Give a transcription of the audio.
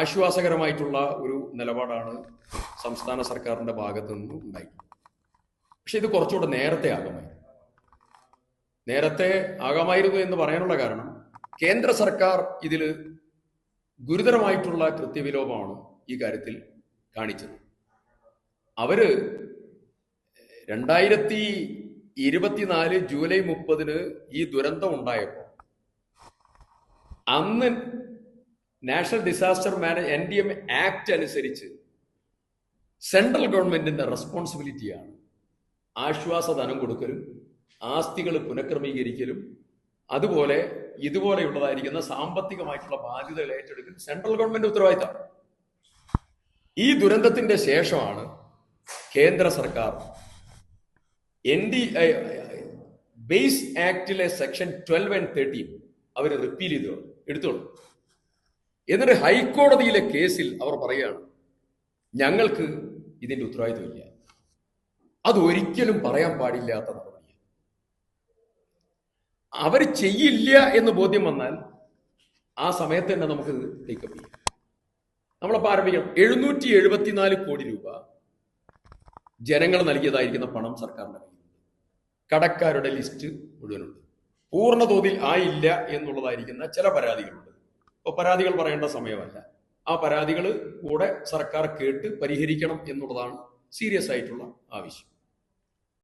ആശ്വാസകരമായിട്ടുള്ള ഒരു നിലപാടാണ് സംസ്ഥാന സർക്കാരിന്റെ ഭാഗത്തു നിന്നും ഉണ്ടായി. പക്ഷെ ഇത് കുറച്ചുകൂടെ നേരത്തെ ആകാമായിരുന്നു എന്ന് പറയാനുള്ള കാരണം കേന്ദ്ര സർക്കാർ ഇതിൽ ഗുരുതരമായിട്ടുള്ള കൃത്യവിലോപമാണ് ഈ കാര്യത്തിൽ കാണിച്ചത്. അവര് 2024 ജൂലൈ 30 ഈ ദുരന്തം ഉണ്ടായപ്പോൾ അന്ന് നാഷണൽ ഡിസാസ്റ്റർ NDM ആക്ട് അനുസരിച്ച് സെൻട്രൽ ഗവൺമെന്റിന്റെ റെസ്പോൺസിബിലിറ്റിയാണ് ആശ്വാസധനം കൊടുക്കലും ആസ്തികൾ പുനഃക്രമീകരിക്കലും അതുപോലെ ഇതുപോലെയുള്ളതായിരിക്കുന്ന സാമ്പത്തികമായിട്ടുള്ള ബാധ്യതകൾ ഏറ്റെടുക്കൽ സെൻട്രൽ ഗവൺമെന്റ് ഉത്തരവാദിത്തമാണ്. ഈ ദുരന്തത്തിന്റെ ശേഷമാണ് കേന്ദ്ര സർക്കാർ ബേസ് ആക്ടിലെ സെക്ഷൻ 12 and 13 അവർ റിപ്പീൽ എടുത്തോളൂ. എന്നിട്ട് ഹൈക്കോടതിയിലെ കേസിൽ അവർ പറയുകയാണ് ഞങ്ങൾക്ക് ഇതിന്റെ ഉത്തരവാദിത്വമില്ല, അതൊരിക്കലും പറയാൻ പാടില്ലാത്ത നടപടിയാണ്. അവർ ചെയ്യില്ല എന്ന് ബോധ്യം വന്നാൽ ആ സമയത്ത് തന്നെ നമുക്ക് ടേക്കപ്പ് ചെയ്യാം. നമ്മളപ്പോൾ ആരംഭിക്കണം. 774 കോടി രൂപ ജനങ്ങൾ നൽകിയതായിരിക്കുന്ന പണം സർക്കാരിന്റെ കയ്യിലുണ്ട്. കടക്കാരുടെ ലിസ്റ്റ് മുഴുവനുണ്ട്. പൂർണ്ണ തോതിൽ ആയില്ല എന്നുള്ളതായിരിക്കുന്ന ചില പരാതികളുണ്ട്. അപ്പോൾ പരാതികൾ പറയേണ്ട സമയമല്ല. ആ പരാതികൾ കൂടെ സർക്കാർ കേട്ട് പരിഹരിക്കണം എന്നുള്ളതാണ് സീരിയസ് ആയിട്ടുള്ള ആവശ്യം.